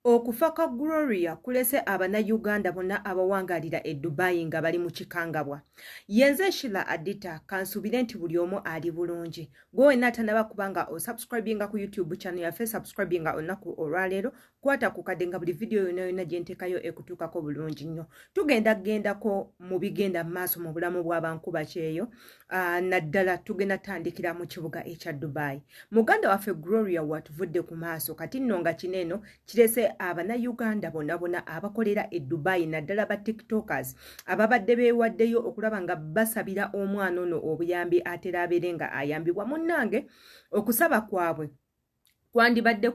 Okufa kwa Gloria kulese Abannayuganda bonna abawangalira e Dubai nga bali mu kikangabwa. Yenze Sheila Adita kansubire nti buli omu ali bulungi. Gwe natanaba kubanga osubscribinga ku YouTube channel yaffe subscribinga olunaku olwaleero kwata ku kadde nga buli video yonna gye nteekayo ekutuukako bulungi nnyo. Tugendako mu bigenda maaso mu bulamu bw'abankuba kyeyo. Naddala tugenda tandikira mu kibuga ekya Dubai. Muganda waffe Gloria watuvudde ku maaso kati nno nga kineeno kirese Abannayuganda bonna abakolera e Dubai naddala ba TikTokers ababadde beewaddeyo okulaba nga basabira omwana ono obuyambi atera abeere nga ayambibwa munnange okusaba kwabwe kwandibadde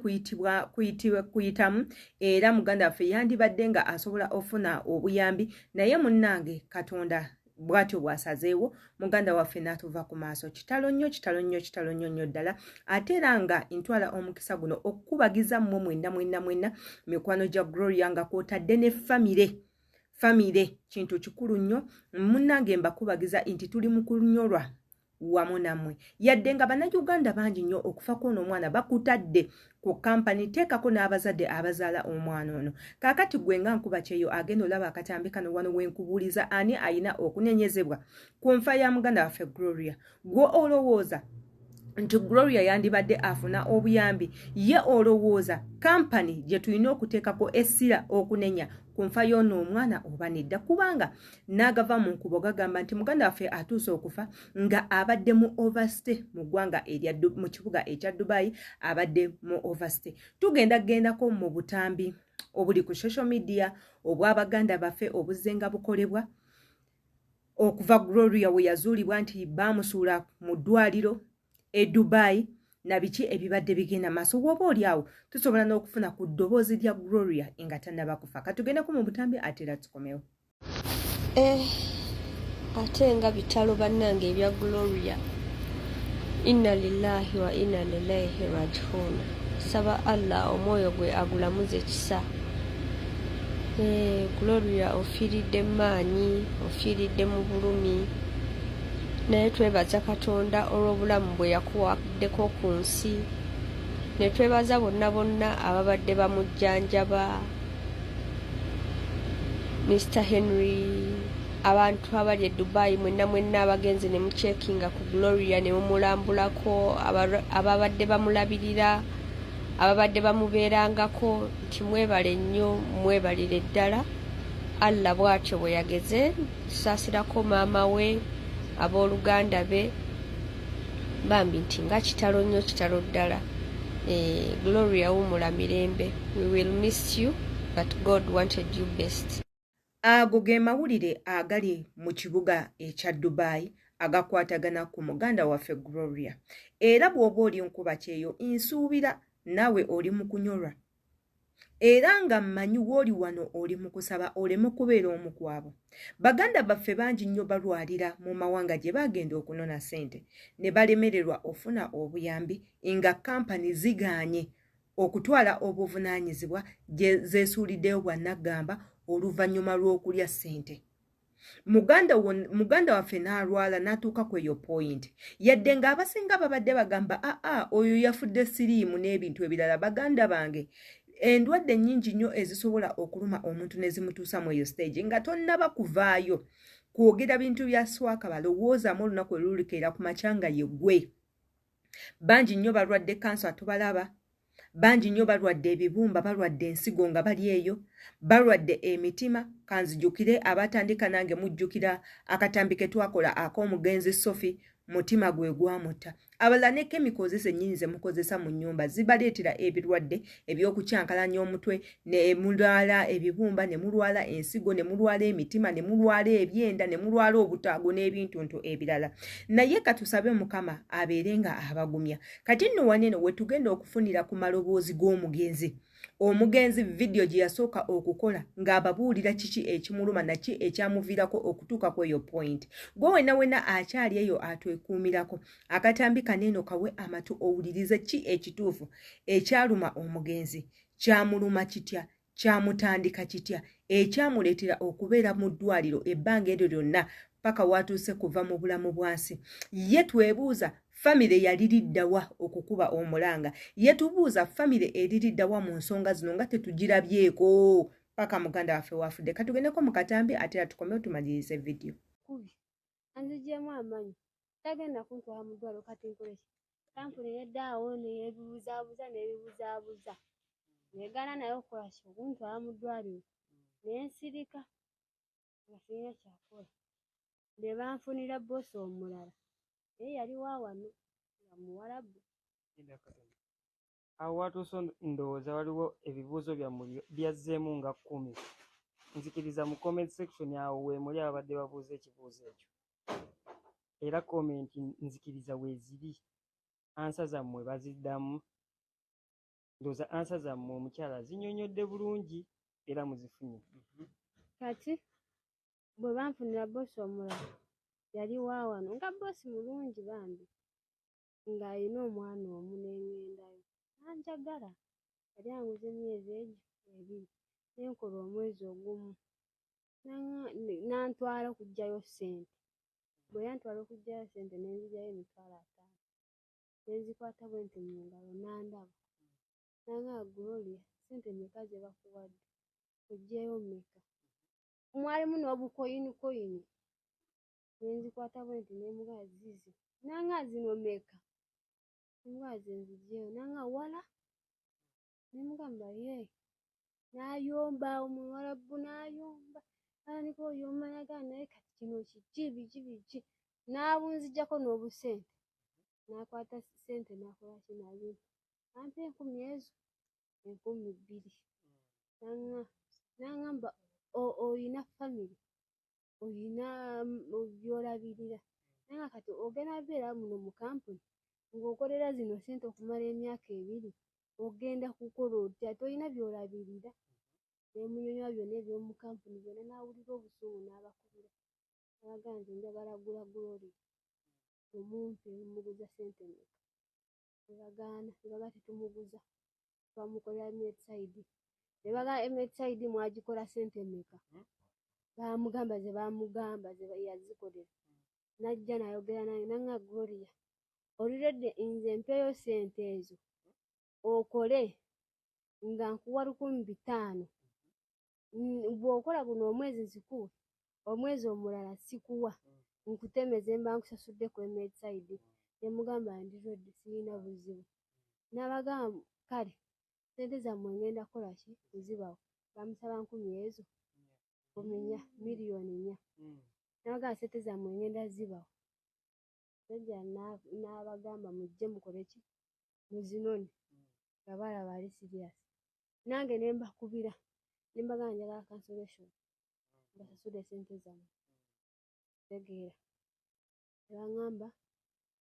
kuyitamu era muganda waffe yandibadde nga asobola ofuna obuyambi naye munnange Katonda bwatyo bwasazeewo muganda waffe n'atuva ku maaso kitalo nnyo ddala ate era nga ntwala omukisa guno okukubagiza mmwe mwenna mikwano gya Gloria nga kwotadde ne famire kintu kikulu nnyo munnange mbakubagiza nti tuli mu kunyolwa wamu nammwe yadde nga Bannayuganda bangi nnyo okufa kw'ono omwana bakutadde ku kampani teekako n'abazadde abazaala omwana ono kaakati gwe nga nkuba kyeyo agenda olaba akatambi kano wano wenkubuuliza ani ayina okunenyezebwa ku nfa ya muganda waffe Gloria gwe olowooza nti Gloria yandibadde afuna obuyambi ye olowooza kampani gye tulina okuteekako essira okunenya ku nfa y'ono omwana oba nedda kubanga n'agava mu nkubo gagamba nti muganda waffe atuuse okufa nga abadde mu overstay mu ggwanga mu kibuga ekya Dubai abadde mu overstay. Tugendako mu butambi obuli ku social media obw'abaganda baffe obuzzenga bukolebwa okuva Gloria we yazuulibwa nti baamusuula mu ddwaliro e Dubai na biki ebibadde bigenda maaso woba oli awo tusobola n'okufuna ku ddoboozi lya Gloria nga tannaba kufa katugendeko mu butambi ate era tukomewo. Ate nga bitalo bannange ebya Gloria inna lillahi wa inna ilaihi rajiun saba Allah omwoyo gwe agulamuze kisa. Gloria ofiiridde maanyi ofiiridde mu bulumi naye twebaza Katonda olw'obulamu bwe yakuwaddeko ku nsi ne twebaza bonna ababadde bamujjanjaba Mr. Henry abantu abali e Dubai mwenna abagenzi ne mucekinga ku Gloria ne mumulambulako ababadde bamulabirira ababadde bamubeerangako nti mwebale nnyo mwebalire ddala Allah bw'atyo bwe yageze tusaasirako maama we abooluganda be bambi nti nga kitalo nnyo kitalo ddala. Gloria wumula mirembe, we will miss you but God wanted you best. Ago ge mawulire agali mu kibuga ekya Dubai agakwatagana ku muganda waffe Gloria era bw'oba oli nkuba kyeyo nsuubira nawe oli mu kunyolwa era nga mmanyi w'oli wano oli mu kusaba oleme kubeera omu kwabo. Baganda baffe bangi nnyo balwalira mu mawanga gye bagenda okunona ssente ne balemererwa ofuna obuyambi nga kampani zigaanye okutwala obuvunaanyizibwa gye zeesuuliddeyo bwannaggamba oluvannyuma lw'okulya ssente. Muganda waffe n'alwala n'atuuka ku eyo point yadde nga abasinga babadde bagamba oyo yafudde siriimu n'ebintu ebirala. Baganda bange endwadde nnyingi nnyo ezisobola okuluma omuntu ne zimutuusa mu eyo stage nga tonnaba kuvaayo kwogera bintu bya swaka balowoozaamu olunaku olulikeera ku macanga ye ggwe. Bangi nnyo balwadde kansa tubalaba, bangi nnyo balwadde ebibumba balwadde ensigo nga bali eyo, balwadde emitima. Kanzijjukire abatandika nange mujjukira akatambi ke twakola ak'omugenzi Sophie mutima gwe gwamutta. Abalala ne chemicals ennyingi ze mukozesa mu nnyumba zibaleetera ebirwadde eby'okukyankalanya omutwe ne mulwala ebibumba ne mulwala ensigo ne mulwala emitima ne mulwala ebyenda ne mulwala obutaago n'ebintuntu ebirala. Naye katusabe Mukama abeere nga abagumya. Kati nno waneeno we tugenda okufunira ku maloboozi g'omugenzi. Omugenzi video gye yasooka okukola ng'ababuulira kiki ekimuluma na ki ekyamuviirako okutuuka ku eyo point. Gwe wenna akyali eyo atwekuumirako akatambi kaneeno kawe amatu owulirize ki ekituufu ekyaluma omugenzi, kyamuluma kitya, kyamutandika kitya, ekyamuleetera okubeera mu ddwaliro ebbanga eryo lyonna paka watuuse kuva mu bulamu bwansi. Ye twebuuza famire yaliriddawa okukuba omulanga yetubuuza famire eririddawa mu nsonga zino nga tetugirabyeko paka muganda waffe wafudde katugendeko mu katambi ate atukomewo tumalirize vidiyo kubi anzigyemu amanyi tagenda kuntwala mu ddwaliro kati nkoleki kampuni yeddaawo neyebibuzabuza nebibuzabuza negana naye okukolaki okuntwala mu ddwaliro nensirika nga sirina kyakola ne banfunira boosi omulala naye yali waawano nga muwalabu. Awo watuuse ndowooza waliwo ebibuuzo byammwe byazzeemu nga 10. Nzikiriza mu comment section awo weemuli ababadde babuuza ekibuuzo ekyo era komenti nzikiriza weeziri ansa zammwe baziddamu. Ndowooza ansa zammwe omukyala zinyonyodde bulungi era muzifunye. Kati bwe banfunira boosi omulala yali waawano nga boosi mulungi bambi ng'alina omwana omu nengendayo nanjagala yali anguza emyezi egyo 2 nenkola omwezi ogumu nantwala okugjayo ssente. Bwe yantwala okugjayo ssente nenzigyayo emitwalo 5 nenzikwata bwe nti mu ngalo nandaba nanga Gloria ssente mmeka ze bakuwadde oggyeyo mmeka mwalimu n'obukoyinikoyini nenzikwata bwe nti nemugaa zizi nanga zino mmeka nemugaa zenzigyeyo nanga wala nemugamba ye nayomba omuwalabu nayomba aniko oyomba naga naye kati kino kiki biki nabunzijjako n'obusente nakwata ssente nakola kinabi ampa 10 ezo 20,000 nangamba oyina famire oyina byolabirira nanga kati ogenda beera muno mu kampuni ng'okolera zino ssente okumala emyaka 2 ogenda kukola otya tolina byolabirira nemunyonyola byonna ebyomu kampuni byonna nawulira obusungu n'abakubira alaga nti njagala gula Gloria omumpe mumuguza ssente mmeka nebagaana nebaga tetumuguza twamukolera Medsaidi nebaga Medsaidi mwagikola ssente mmeka bamugamba ze bamugamba ze yazikolera najja nayogera naye nanga Gloria oliredde nze mpeeyo ssente ezo okole nga nkuwa 5,000 bw'okola guno omwezi nzikuwa omwezi omulala sikuwa nkutemeze mba nkusasudde ku Medsaidi nemugamba ndiredde sirina buzibu nabagamba kale ssente zammwe ngenda kukola ki kuzibawo bamusaba 10 ezo omenya miliyoni 4 nabagamba ssente zammwe ngenda zibawo sajja n'abagamba mujje mukole ki muzinone nga balaba ali serious nange nembakubira nembagamba njagala cancellation mbasasudde ssente zammwe tegeera nebaŋŋamba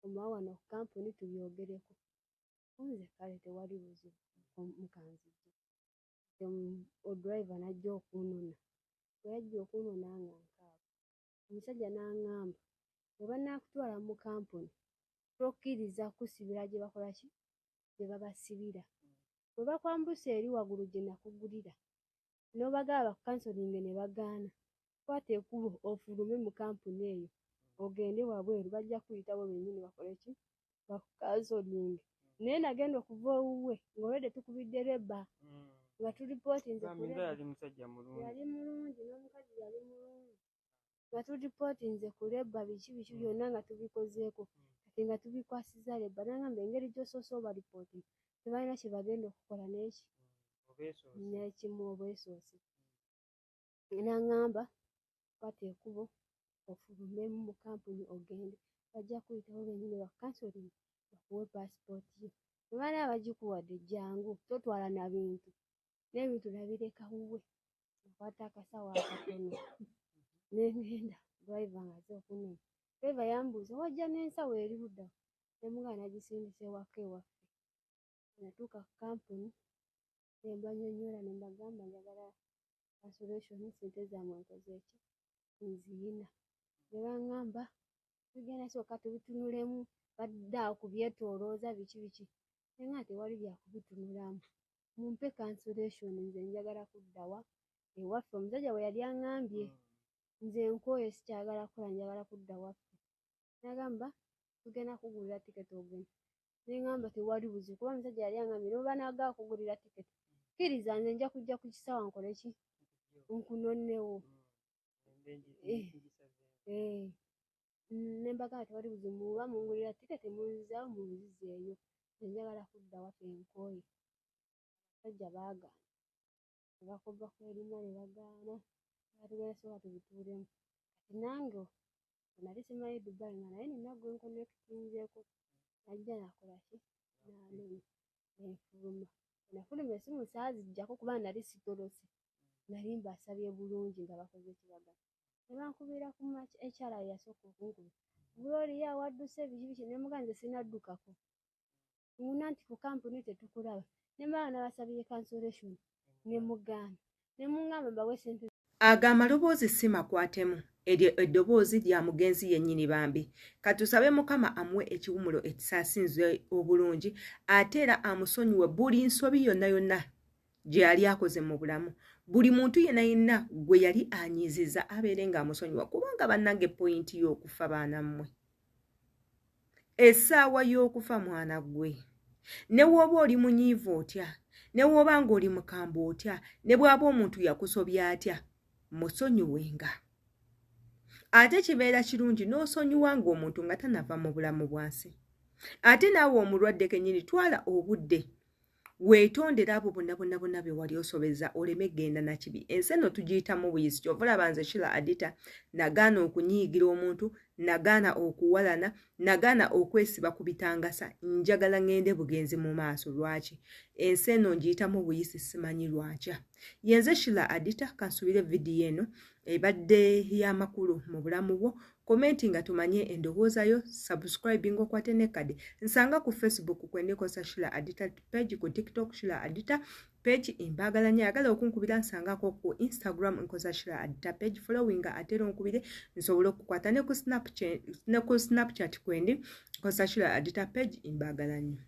omuwa wano ku kampuni tubyogereko nze kale tewali buzibu mukanzijja odriva najja okunona bwe yajja okunona nga nkaaba omusajja n'aŋŋamba bwe banaakutwala mu kampuni tokkiriza kusibira gye bakola ki gye babasibira bwe bakwambusa eri waggulu gye nakugulira n'obagaba bakukansolinge ne bagaana kwata ekkubo ofulume mu kampuni eyo ogende wabweru bajja kuyitabo bennyini bakole ki bakukansolinge naye nagenda okuva owuwe ng'olwedde tukubidde lebba nga tulipootinze yali musajja mulungi yali mulungi n'omukazi yali mulungi nga tulipootinze ku lebba biki byonna nga tubikozeeko kati nga tubikwasiza lebba nangamba engeri gy'osoose obalipooti tebalina kye bagenda okukola nekimu obwesoose nangamba kwata ekkubo ofulumemu mu kampuni ogende bajja kuyitawo bennyini bakukansolinge bakuwe paasipooti yo bwe bana bagikuwadde jjangu totwala na bintu n'ebintu nabireka wuwe nakwata akasawo akatono nengenda driver ng'aze okunona driver yambuuza wajja n'ensawo eri luddawa nemugamba nagisindise waka ewaffe natuuka ku kampuni nembanyonyola nembagamba njagala cancellation ssente zammwe nkoze eki nziyina ne baŋŋamba tugenda sooka tubitunulemu badde awo kubyetoolooza biki naye tewali byakubitunulamu mumpe cancellation nze njagala kuddawa ewaffe omusajja bwe yali aŋŋambye nze nkooye sikyagala kukola njagala kudda waffe nagamba tugenda kugulira tiketi ogenda. Ne ngamba tewali buzibu kuba omusajja yali angambye n'oba naagala kugulira tiketi kkiriza nze nja kujja ku kisawa nkole ki nkunonnewo. Ne mbagamba tewali buzibu muba mungulira tiketi munzizaawo munzizeeyo nze njagala kudda waffe nkooye. Abasajja baagaana ne bakoba ku erima ne bagaana batugenda soka tubituulemu. Kati nange nali simanyi Dubai nga naye nina gwe nkonekitinzeeko najja nakola ki nenfuluma. Nafuluma essimu saaziggyako kuba nali sitolose nali mbasabye bulungi nga bakoze ekibagala. Ne bankubira ku ekyala yasooka okunkuba Gloria wadduse biki ne mugamba nze sinaddukako nguna nti ku kampuni tetukulaba ne mbala nabasabye cancellation ne mugaana ne mungamba mbawe sente. Aga amaloboozi si makwatemu eryo eddoboozi lya mugenzi yennyini bambi. Katusabe Mukama amuwe ekiwumulo ekisaasinze obulungi ate era amusonyiwe buli nsobi yonna yonna gye yali akoze mu bulamu. Buli muntu yenna yenna gwe yali anyiiziza abeere ng'amusonyiwa kubanga bannange poyinti y'okufa baana mmwe. Essaawa y'okufa mwana ggwe. Ne bw'oba oli munyiivu otya, ne bw'oba ng'oli mukambwe otya, ne bw'aba omuntu yakusobya atya, musonyiwenga. Ate kibeera kirungi n'osonyiwa ng'omuntu nga tanava mu bulamu bwansi. Ate naawe omulwadde kennyini twala obudde weetondera abo bonna bye wali osobeza oleme genda na kibi. Ensi eno tugiyitamu buyisi. Kyova olaba nze Sheila Adita nagaana okunyiigira omuntu, nagaana okuwalana, nagaana okwesiba ku bitangasa, njagala ngende bugenzi mu maaso. Lwaki? Ensi eno ngiyitamu buyisi simanyi lwakya. Yenze Sheila Adita kansubire vidiyo eno ebadde y'amakulu mu bulamu bwo. Commenti nga tumanye endowooza yo, subscribing okwate ne kade. Nsanga ku Facebook kwendikosa Sheila Adita page, ku TikTok Sheila Adita page imbagalanya. Yagala okunkubira nsangako ku Instagram nkosa Sheila Adita page, following ate onkubire nsobola okukwata ne ku Snapchat kwendi nkosa Sheila Adita page imbagalanya.